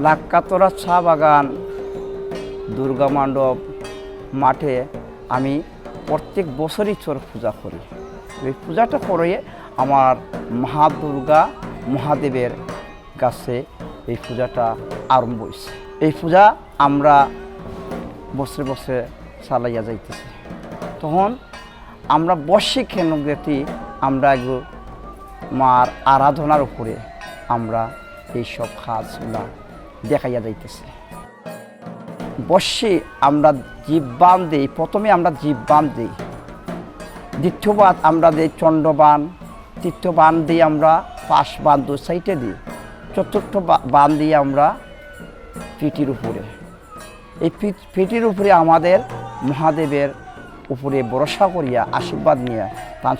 লাক্কাতরা চা বাগান দুর্গা মণ্ডপ মাঠে আমি প্রত্যেক বছরই চড়ক পূজা করি। এই পূজাটা করে আমার মা দুর্গা মহাদেবের কাছে এই পূজাটা আরম্ভ হয়েছে। এই পূজা আমরা বছরে বছরে চালাইয়া যাইতেছি। তখন আমরা বর্ষিক কেন্দ্রটি আমরা মার আরাধনার উপরে আমরা এইসব কাজগুলা দেখাইয়া যাইতেছে। বর্ষে আমরা জীববান দিই, প্রথমে আমরা জীববান দিই, দ্বিতীয়বার আমরা দিই চন্দ্রবান, তৃতীয় বান দিই আমরা পাশ বান দু সাইডে দিই, চতুর্থ বান দিয়ে আমরা পিঠির উপরে। এই পিঠির উপরে আমাদের মহাদেবের উপরে ভরসা করিয়া আশীর্বাদ নিয়ে তার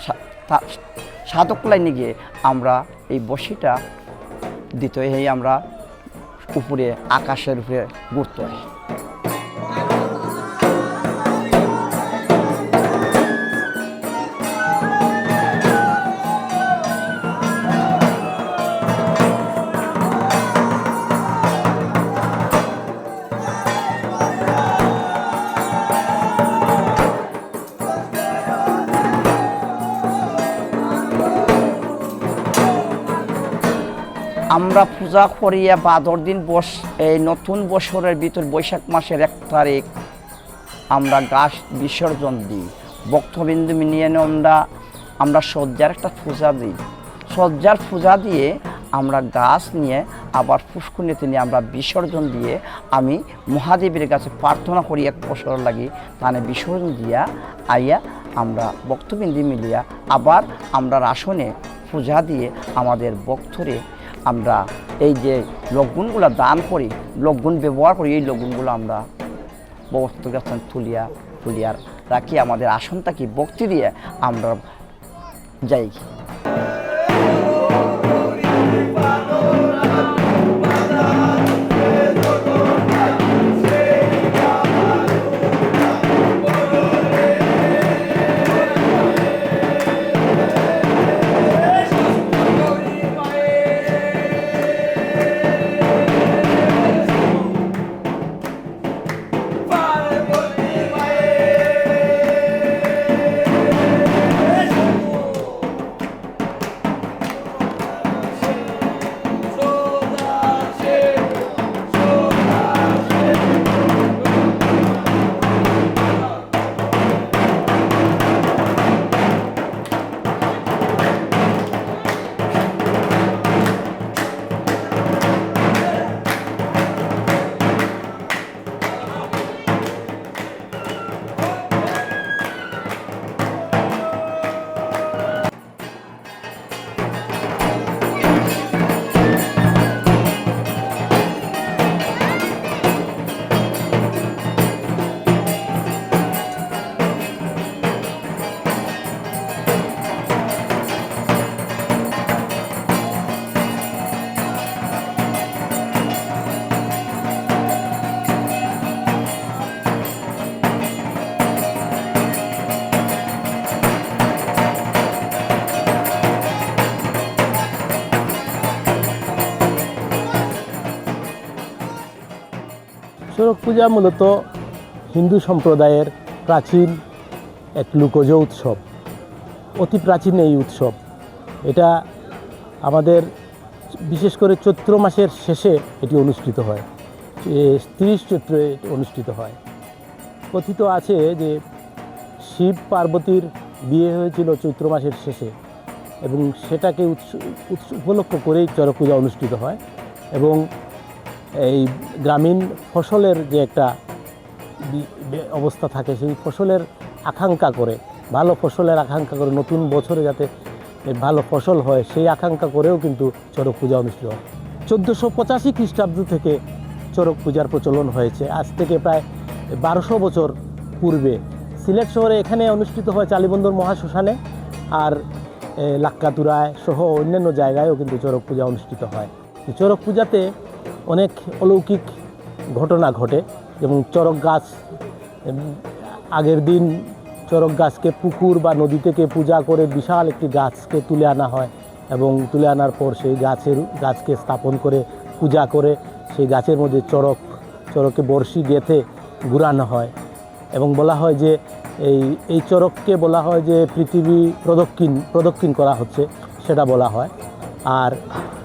সাধক লাইনে গিয়ে আমরা এই বসিটা দিতে হয়, আমরা উপরে আকাশের উপরে ঘুরতে হয়। আমরা পূজা করিয়া ভাদর দিন এই নতুন বছরের ভিতর বৈশাখ মাসের 1 তারিখ আমরা গাছ বিসর্জন দিই। ভক্তবিন্দু নিয়ে আমরা সজ্জার একটা পূজা দিই। সজ্জার পূজা দিয়ে আমরা গাছ নিয়ে আবার পুষ্করিণীতে নিয়ে আমরা বিসর্জন দিয়ে আমি মহাদেবের কাছে প্রার্থনা করি 1 বছর লাগি, তাহলে বিসর্জন দিয়া আইয়া আমরা ভক্তবিন্দু মিলিয়া আবার আমরা আসনে পূজা দিয়ে আমাদের ভক্তরে আমরা এই যে লগ্নগুলো দান করি, লগ্ন ব্যবহার করি, এই লগ্নগুলো আমরা ভক্তের কাছে তুলিয়া রাখি, আমাদের আসনটাকে ভক্তি দিয়ে আমরা যাই। চড়ক পূজা মূলত হিন্দু সম্প্রদায়ের প্রাচীন এক লোকজ উৎসব, অতি প্রাচীন এই উৎসব। এটা আমাদের বিশেষ করে চৈত্র মাসের শেষে এটি অনুষ্ঠিত হয়, 30 চৈত্রে অনুষ্ঠিত হয়। কথিত আছে যে শিব পার্বতীর বিয়ে হয়েছিল চৈত্র মাসের শেষে, এবং সেটাকে উপলক্ষ করেই চড়ক পূজা অনুষ্ঠিত হয়। এবং এই গ্রামীণ ফসলের যে একটা অবস্থা থাকে, সেই ফসলের আকাঙ্ক্ষা করে, ভালো ফসলের আকাঙ্ক্ষা করে, নতুন বছরে যাতে ভালো ফসল হয় সেই আকাঙ্ক্ষা করেও কিন্তু চড়ক পূজা অনুষ্ঠিত হয়। 1485 খ্রিস্টাব্দ থেকে চড়ক পূজার প্রচলন হয়েছে। আজ থেকে প্রায় 1200 বছর পূর্বে সিলেট শহরে এখানে অনুষ্ঠিত হয় চালিবন্দর মহাশ্মশানে, আর লাক্কাতুরায় সহ অন্যান্য জায়গায়ও কিন্তু চড়ক পূজা অনুষ্ঠিত হয়। চড়ক পূজাতে অনেক অলৌকিক ঘটনা ঘটে, যেমন চড়ক গাছ, আগের দিন চড়ক গাছকে পুকুর বা নদী থেকে পূজা করে বিশাল একটি গাছকে তুলে আনা হয়, এবং তুলে আনার পর সেই গাছকে স্থাপন করে পূজা করে সেই গাছের মধ্যে চড়কে বড়শি গেঁথে ঘুরানো হয় এবং বলা হয় যে এই চড়ককে বলা হয় যে পৃথিবী প্রদক্ষিণ করা হচ্ছে, সেটা বলা হয়। আর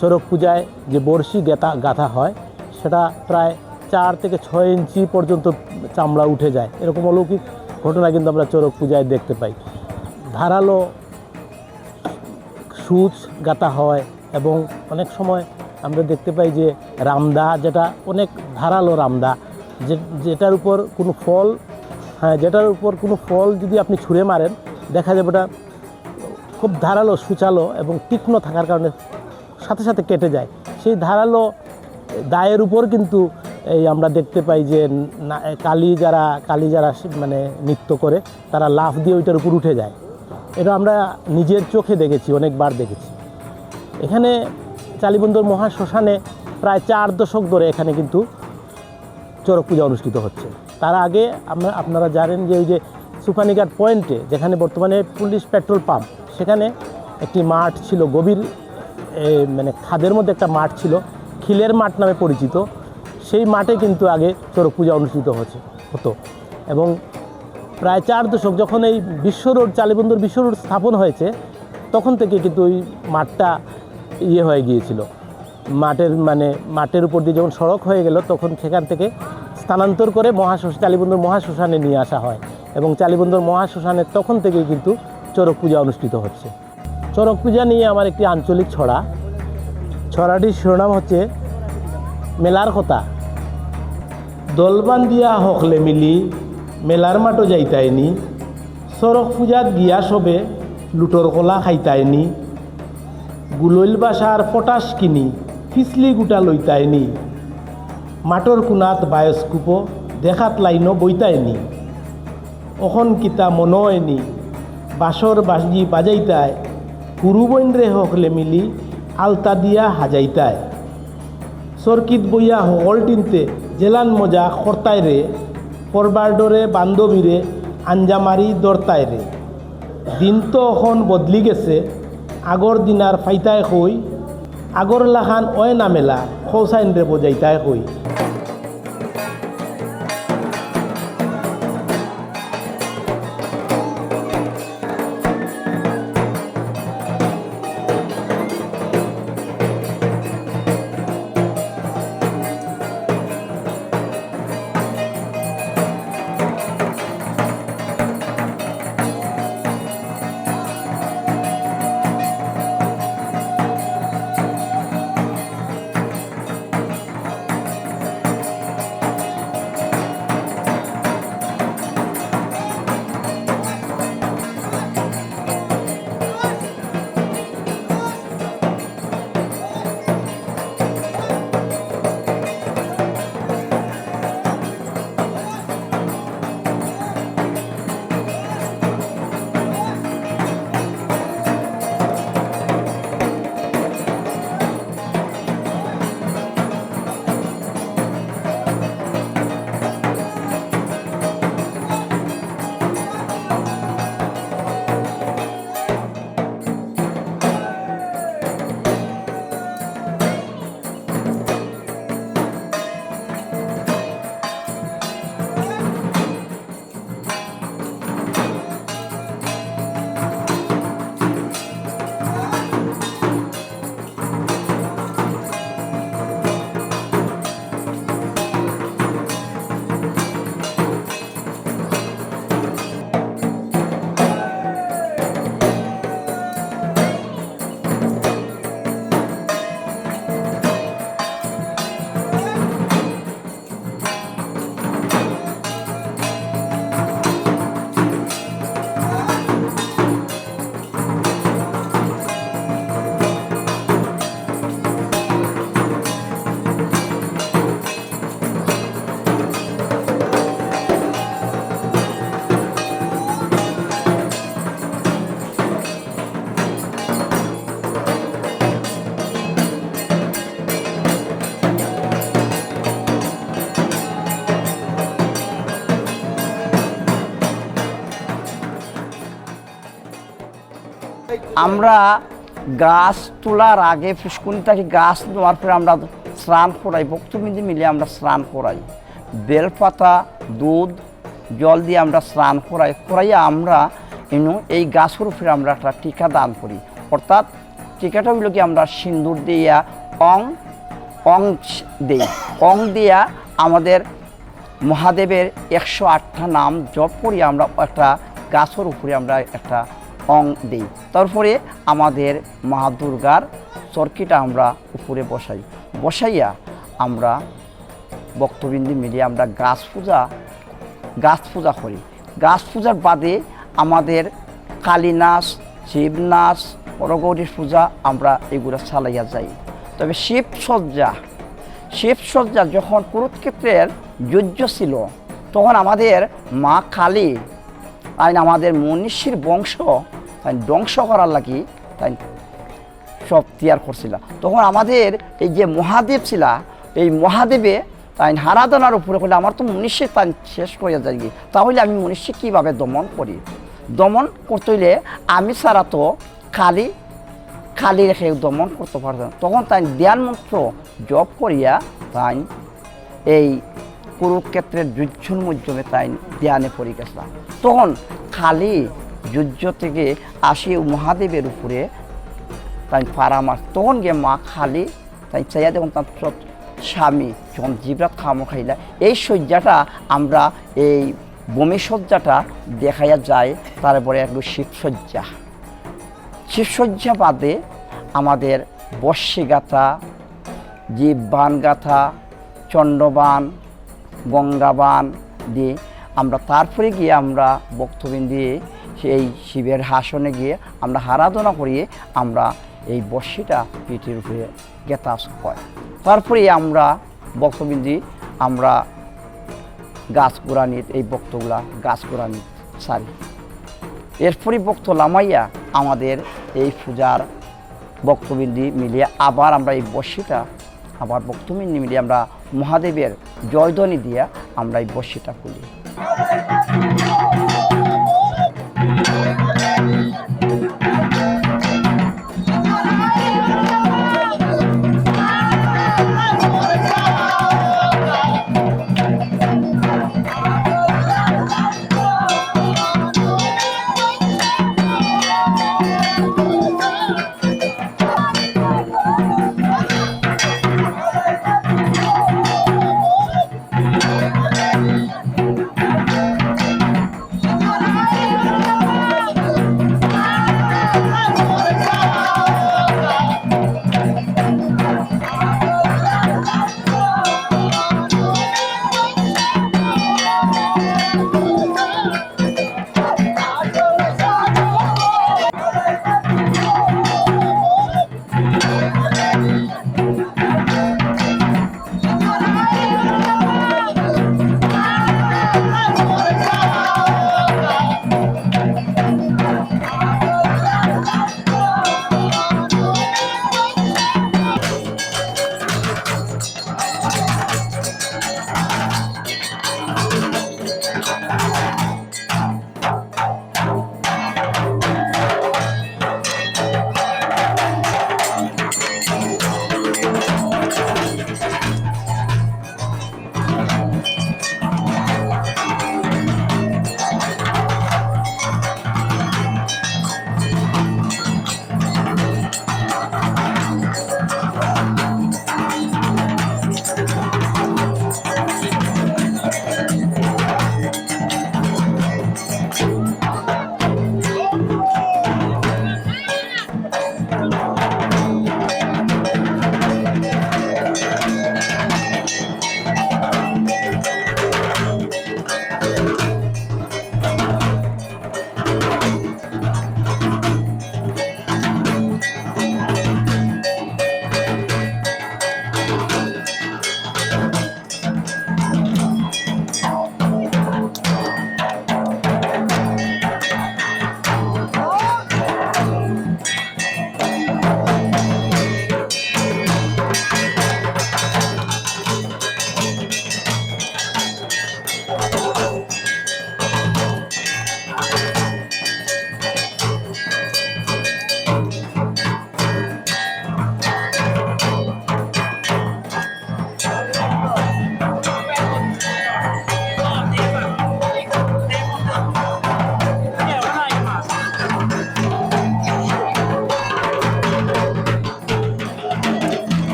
চড়ক পূজায় যে বড়শি গাঁথা হয় সেটা প্রায় 4 থেকে 6 ইঞ্চি পর্যন্ত চামড়া উঠে যায়। এরকম অলৌকিক ঘটনা কিন্তু আমরা চড়ক পূজায় দেখতে পাই। ধারালো সূচ গাঁথা হয় এবং অনেক সময় আমরা দেখতে পাই যে রামদা, যেটা অনেক ধারালো রামদা, যেটার উপর কোনো ফল যদি আপনি ছুঁড়ে মারেন দেখা যাবে ওটা খুব ধারালো, সুচালো এবং তীক্ষ্ণ থাকার কারণে সাথে সাথে কেটে যায়। সেই ধারালো দায়ের উপর কিন্তু আমরা দেখতে পাই যে কালী যারা মানে নৃত্য করে তারা লাফ দিয়ে ওইটার উপর উঠে যায়। এটা আমরা নিজের চোখে দেখেছি, অনেকবার দেখেছি। এখানে চালিবন্দর মহাশ্মশানে প্রায় 4 দশক ধরে এখানে কিন্তু চড়ক পূজা অনুষ্ঠিত হচ্ছে। তার আগে আপনারা জানেন যে ওই যে সুফানিঘাট পয়েন্টে, যেখানে বর্তমানে পুলিশ পেট্রোল পাম্প, সেখানে একটি মাঠ ছিল, গভীর মানে খাদের মধ্যে একটা মাঠ ছিল, খিলের মাঠ নামে পরিচিত। সেই মাঠে কিন্তু আগে চড়ক পূজা অনুষ্ঠিত হতো এবং প্রায় 4 দশক যখন এই চালিবন্দর বিশ্ব রোড স্থাপন হয়েছে তখন থেকে কিন্তু ওই মাঠটা হয়ে গিয়েছিল। মাঠের উপর দিয়ে যখন সড়ক হয়ে গেল তখন সেখান থেকে স্থানান্তর করে চালিবন্দর মহাশ্মশানে নিয়ে আসা হয় এবং চালিবন্দর মহাশ্মশানে তখন থেকেই কিন্তু চড়ক পূজা অনুষ্ঠিত হচ্ছে। চড়ক পূজা নিয়ে আমার একটি আঞ্চলিক ছড়াটির শিরোনাম হচ্ছে মেলার কথা। দলবান দিয়া হকলে মিলি মেলার মাঠও যাইতায়নি, চড়ক পূজাত গিয়া সবে লুটর কলা খাইতায়নি, গুলইল বাসার পটাশ কিনি ফিসলি গুটা লইতায়নি, মাটর কুনাত বায়োস্কোপ দেখাত লাইনও বইতায়নি, অখন কিতা মনয়নি বাসর বাজি বাজাইতায়, হুরু বইনরে হকলে মিলি আলতা দিয়া হাজাইতায়, সরকিত বইয়া হকল টিনতে জেলান মজা খরতায় রে, পরবার ডরে বান্ধবীরে আঞ্জামারি দরতায় রে, দিন তো এখন বদলি গেছে আগর দিনার ফাইতায় কই, আগর লাখান ওয় না মেলা খৌসাইন রে বজাইতায় কই। আমরা গাছ তোলার আগে পুষ্কুনিটাকে গাছ নেওয়ার পরে আমরা স্নান করাই, ভক্তবৃন্দ মিলে আমরা স্নান করাই। বেলপাতা, দুধ, জল দিয়ে আমরা স্নান করাইয়া আমরা এই গাছের উপরে আমরা একটা টিকা দান করি। অর্থাৎ টিকাটা হইল কি, আমরা সিন্দুর দিয়া অং দেই। অং দিয়া আমাদের মহাদেবের 108টা নাম জপ করি, আমরা একটা গাছের উপরে আমরা একটা অং দিই। তারপরে আমাদের মা দুর্গার চরকিটা আমরা উপরে বসাইয়া আমরা ভক্তবৃন্দ মিলিয়ে আমরা গাছ পূজা করি। গাছ পূজার বাদে আমাদের কালী নাচ, শিব নাচ, পরগৌরীর পূজা আমরা এগুলো চালাইয়া যাই। তবে শিবসজ্জা যখন কুরুক্ষেত্রের যুদ্ধ ছিল, তখন আমাদের মা কালী আমাদের মনীষীর বংশ ধ্বংস করার লাগি সব তৈয়ার করছিল। তখন আমাদের এই যে মহাদেব ছিল, এই মহাদেবে হারাধনার উপরে করলে আমার তো মনীষী শেষ করিয়া যায়, তাহলে আমি মনীষী কীভাবে দমন করি? দমন করতে হইলে আমি ছাড়া তো কালী রেখে দমন করতে পারতাম। তখন ধ্যান মন্ত্র জপ করিয়া এই কুরুক্ষেত্রের যুদ্ধের মাধ্যমে ধ্যানে পড়ে গেছিলাম। তখন কালী যুদ্ধ থেকে আসি মহাদেবের উপরে পাড়া মার। তখন গিয়ে মা কালী চাইয়া দেখুন তার স্বামী যখন জিবরাত খাইলা, এই শয্যাটা আমরা এই বমি শয্যাটা দেখাইয়া যায়। তারপরে একটু শিবসজ্জা বাদে আমাদের বর্ষি গাথা, জীববান গাথা, চণ্ডবান, গঙ্গাবান দিয়ে আমরা তারপরে গিয়ে আমরা ভক্তবৃন্দে সেই শিবের হাসনে গিয়ে আমরা আরাধনা করিয়ে আমরা এই বর্ষিটা পিঠের উপরে গেতা হয়। তারপরে আমরা ভক্তবৃন্দি আমরা গাছ গোড়ানিত এই ভক্তগুলা গাছ গোড়ানিত সারি। এরপরই ভক্ত লামাইয়া আমাদের এই পূজার ভক্তবৃন্দি মিলিয়ে আবার আমরা এই বর্ষিটা আবার ভক্তবৃন্দি মিলিয়ে আমরা মহাদেবের জয়ধ্বনি দিয়া আমরা এই বর্ষিটা খুলি।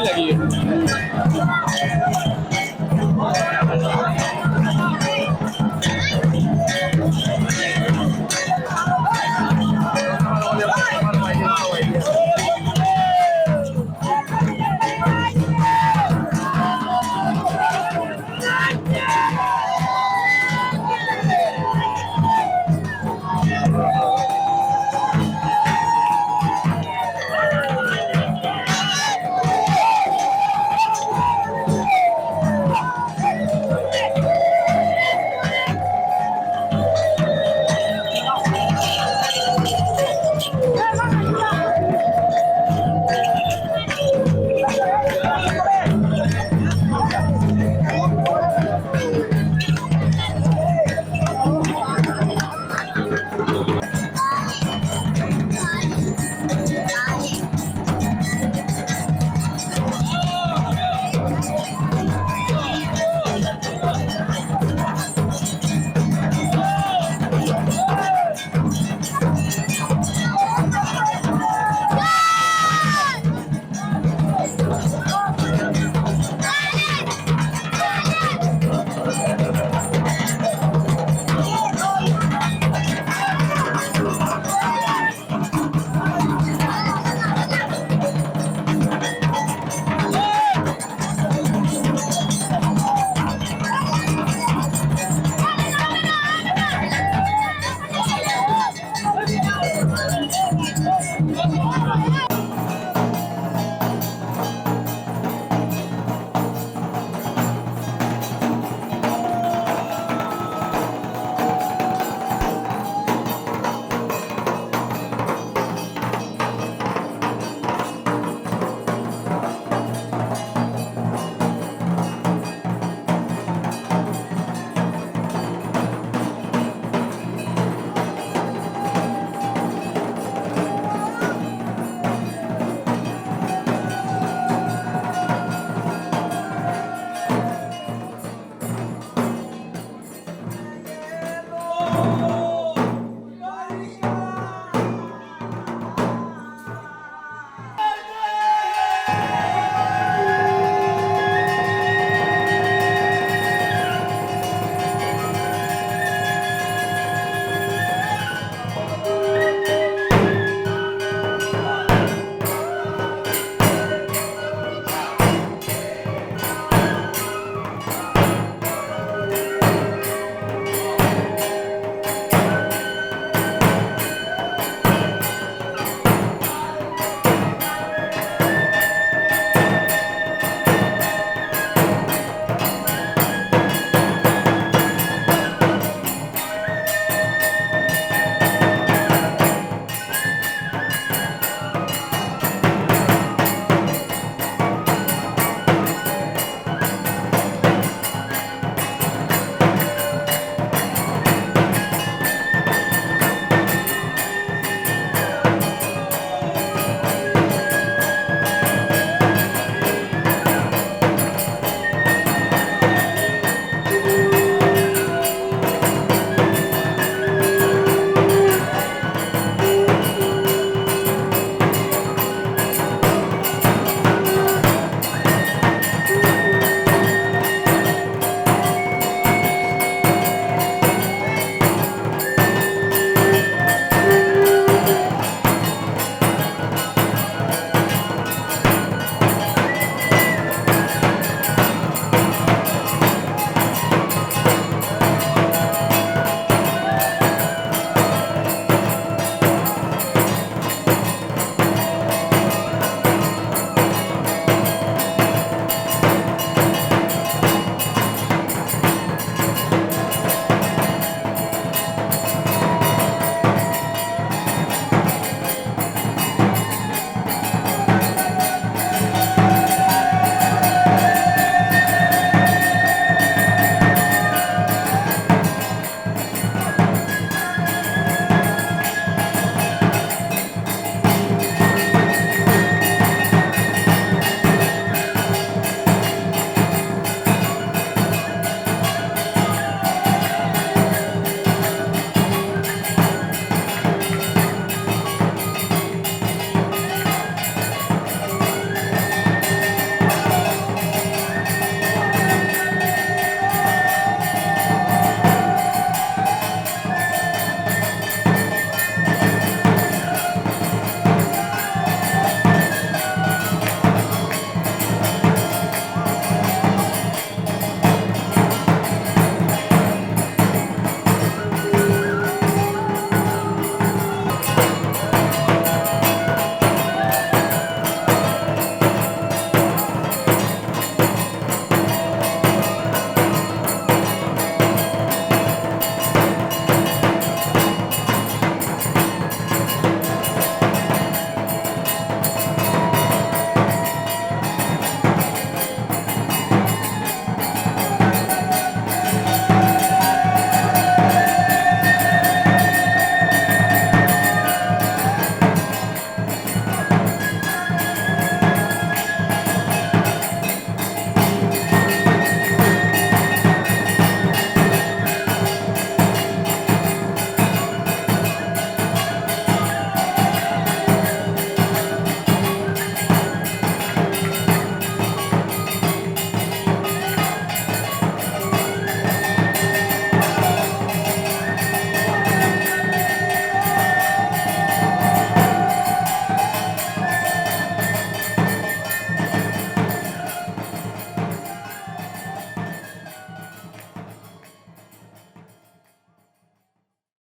লাগিয়ে